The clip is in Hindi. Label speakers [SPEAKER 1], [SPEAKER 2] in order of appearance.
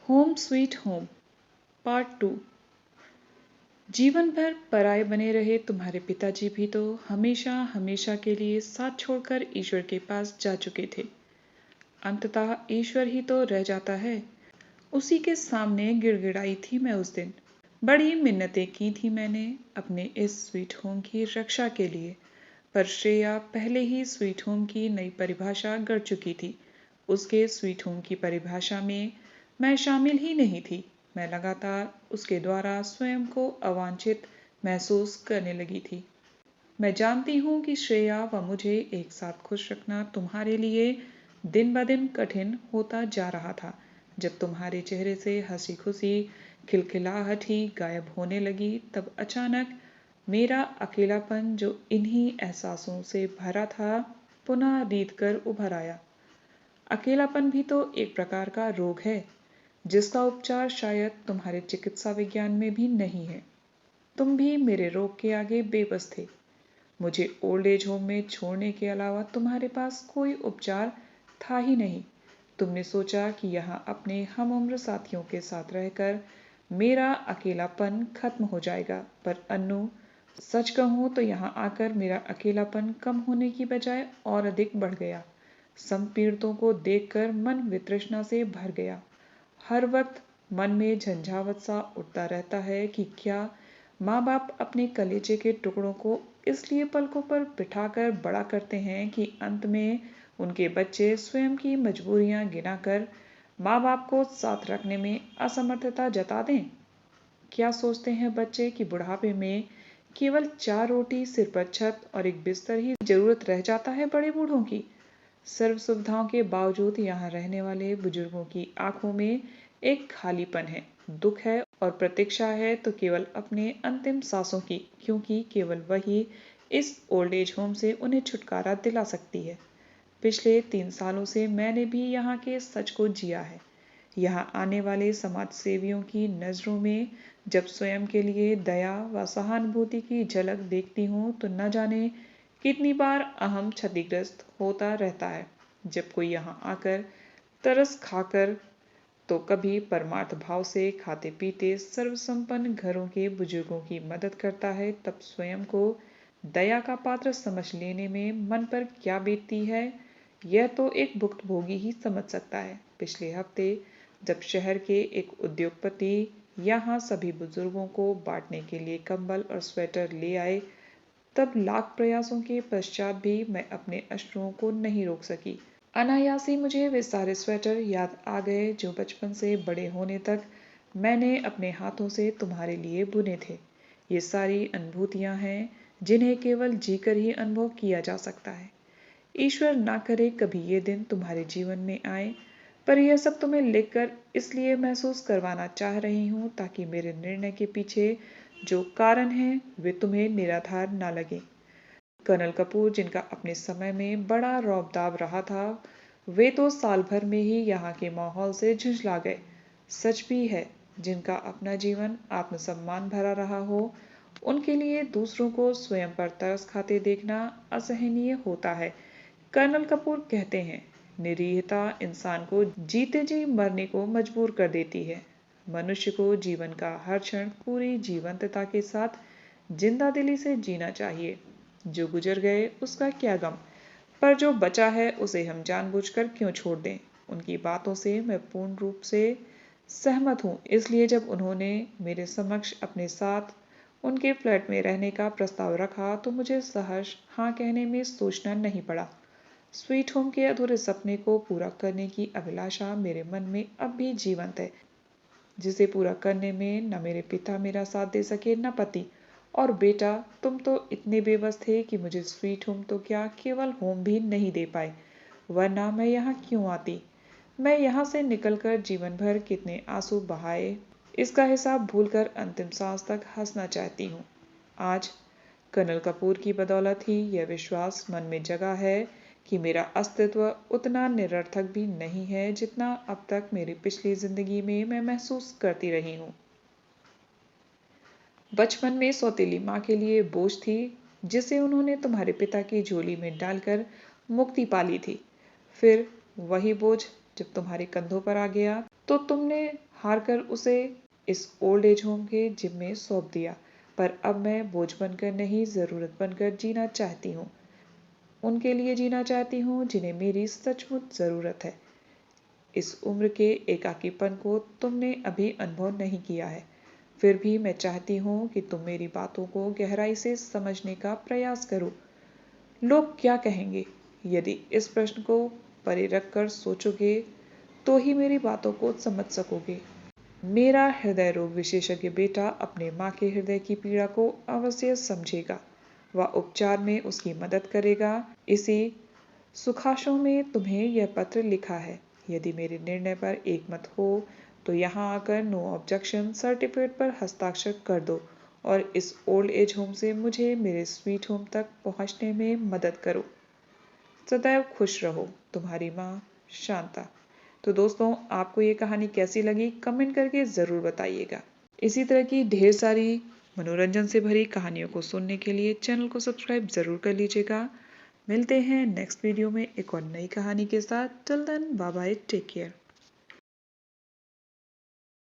[SPEAKER 1] Home sweet home part 2। जीवन भर पराये बने रहे तुम्हारे पिताजी भी तो हमेशा हमेशा के लिए साथ छोड़कर ईश्वर के पास जा चुके थे। अंततः ईश्वर ही तो रह जाता है। उसी के सामने गिड़गिड़ाई थी मैं उस दिन। बड़ी मिन्नतें की थी मैंने अपने इस स्वीट होम की रक्षा के लिए, पर श्रेया पहले ही स्वीट होम की नई परिभाषा गढ़ चुकी थी। उसके स्वीट होम की परिभाषा में मैं शामिल ही नहीं थी। मैं लगातार उसके द्वारा स्वयं को अवांछित महसूस करने लगी थी। मैं जानती हूँ कि श्रेया व मुझे एक साथ खुश रखना तुम्हारे लिए दिन ब दिन कठिन होता जा रहा था। जब तुम्हारे चेहरे से हंसी खुशी खिलखिलाहट ही गायब होने लगी, तब अचानक मेरा अकेलापन, जो इन्हीं एहसासों से भरा था, पुनः रीत कर उभर आया। अकेलापन भी तो एक प्रकार का रोग है, जिसका उपचार शायद तुम्हारे चिकित्सा विज्ञान में भी नहीं है। तुम भी मेरे रोग के आगे बेबस थे। मुझे ओल्ड एज होम में छोड़ने के अलावा तुम्हारे पास कोई उपचार था ही नहीं। तुमने सोचा कि यहाँ अपने हम उम्र साथियों के साथ रहकर मेरा अकेलापन खत्म हो जाएगा, पर अन्नू, सच कहूँ तो यहाँ आकर मेरा अकेलापन कम होने की बजाय और अधिक बढ़ गया। संपीड़ितों को देखकर मन वितृष्णा से भर गया। हर वक्त मन में झंझावत सा उठता रहता है कि क्या माँ बाप अपने कलेजे के टुकड़ों को इसलिए पलकों पर बिठाकर बड़ा करते हैं कि अंत में उनके बच्चे स्वयं की मजबूरियां गिनाकर माँ बाप को साथ रखने में असमर्थता जता दें। क्या सोचते हैं बच्चे कि बुढ़ापे में केवल 4 रोटी, सिर पर छत और एक बिस्तर ही जरूरत रह जाता है बड़े बूढ़ों की। सर्व सुविधाओं के बावजूद यहाँ रहने वाले बुजुर्गों की आंखों में एक खालीपन है, दुख है और प्रतीक्षा है तो केवल अपने अंतिम सांसों की, क्योंकि केवल वही इस ओल्ड एज होम से उन्हें छुटकारा दिला सकती है। पिछले 3 सालों से मैंने भी यहाँ के सच को जिया है। यहाँ आने वाले समाज सेवियों की नजरों में जब स्वयं के लिए दया व सहानुभूति की झलक देखती हूँ, तो न जाने कितनी बार अहम क्षतिग्रस्त होता रहता है। जब कोई यहाँ आकर तरस खाकर, तो कभी परमार्थ भाव से खाते पीते सर्वसंपन्न घरों के बुजुर्गों की मदद करता है, तब स्वयं को दया का पात्र समझ लेने में मन पर क्या बीतती है, यह तो एक भुक्तभोगी ही समझ सकता है। पिछले हफ्ते जब शहर के एक उद्योगपति यहाँ सभी बुजुर्गों को बांटने के लिए कंबल और स्वेटर ले आए, तब लाख प्रयासों के पश्चात भी मैं अपने अश्रुओं को नहीं रोक सकी। अनायासी मुझे वे सारे स्वेटर याद आ गए जो बचपन से बड़े होने तक मैंने अपने हाथों से तुम्हारे लिए बुने थे। ये सारी अनुभूतियां हैं जिन्हें केवल जीकर ही अनुभव किया जा सकता है। ईश्वर ना करे कभी ये दिन तुम्हारे जीवन में आए, पर यह सब तुम्हें लिखकर इसलिए महसूस करवाना चाह रही हूँ ताकि मेरे निर्णय के पीछे जो कारण है वे तुम्हें निराधार ना लगे। कर्नल कपूर, जिनका अपने समय में बड़ा रौब-दाब रहा था, वे तो साल भर में ही यहाँ के माहौल से झुंझला गए। सच भी है, जिनका अपना जीवन आत्मसम्मान भरा रहा हो, उनके लिए दूसरों को स्वयं पर तरस खाते देखना असहनीय होता है। कर्नल कपूर कहते हैं, निरीहता इंसान को जीते जी मरने को मजबूर कर देती है। मनुष्य को जीवन का हर क्षण पूरी जीवंतता के साथ जिंदा दिली से जीना चाहिए। जो गुजर गए उसका क्या गम, पर जो बचा है उसे हम जानबूझकर क्यों छोड़ दें। उनकी बातों से मैं पूर्ण रूप से सहमत हूँ। इसलिए जब उन्होंने मेरे समक्ष अपने साथ उनके फ्लैट में रहने का प्रस्ताव रखा, तो मुझे सहर्ष हाँ कहने में सोचना नहीं पड़ा। स्वीट होम के अधूरे सपने को पूरा करने की अभिलाषा मेरे मन में अब भी जीवंत है, जिसे पूरा करने में न मेरे पिता मेरा साथ दे सके, न पति। और बेटा, तुम तो इतने बेबस थे कि मुझे स्वीट होम तो क्या, केवल होम भी नहीं दे पाए, वरना मैं यहाँ क्यों आती। मैं यहाँ से निकलकर जीवन भर कितने आंसू बहाए, इसका हिसाब भूलकर अंतिम सांस तक हंसना चाहती हूँ। आज कर्नल कपूर की बदौलत ही यह विश्वास मन में जगा है कि मेरा अस्तित्व उतना निरर्थक भी नहीं है जितना अब तक मेरी पिछली जिंदगी में मैं महसूस करती रही हूँ। बचपन में सौतेली माँ के लिए बोझ थी, जिसे उन्होंने तुम्हारे पिता की झोली में डालकर मुक्ति पाली थी। फिर वही बोझ जब तुम्हारे कंधों पर आ गया, तो तुमने हारकर उसे इस ओल्ड एज होम के जिम्मे सौंप दिया। पर अब मैं बोझ बनकर नहीं, ज़रूरत बनकर जीना चाहती हूँ। उनके लिए जीना चाहती हूँ जिन्हें मेरी सचमुच ज़रूरत है। इस उम्र के एकाकीपन को तुमने अभी अनुभव नहीं किया है, फिर भी मैं चाहती हूँ कि तुम मेरी बातों को गहराई से समझने का प्रयास करो। लोग क्या कहेंगे? यदि इस प्रश्न को परे रख कर सोचोगे तो ही मेरी बातों को समझ सकोगे। मेरा हृदय रोग विशेषज्ञ बेटा अपने माँ के हृदय की पीड़ा को अवश्य समझेगा। वह उपचार में उसकी मदद करेगा। इसी सुखाशों में तुम्हें यह पत्र लिखा है। यदि मेरे निर्णय पर एकमत हो तो यहाँ आकर नो ऑब्जेक्शन सर्टिफिकेट पर हस्ताक्षर कर दो और इस ओल्ड एज होम से मुझे मेरे स्वीट होम तक पहुँचने में मदद करो। सदैव खुश रहो, तुम्हारी माँ शांता। तो दोस्तों, आपको ये कहानी कैसी लगी कमेंट करके ज़रूर बताइएगा। इसी तरह की ढेर सारी मनोरंजन से भरी कहानियों को सुनने के लिए चैनल को सब्सक्राइब ज़रूर कर लीजिएगा। मिलते हैं नेक्स्ट वीडियो में एक और नई कहानी के साथ। Till then bye bye, take care.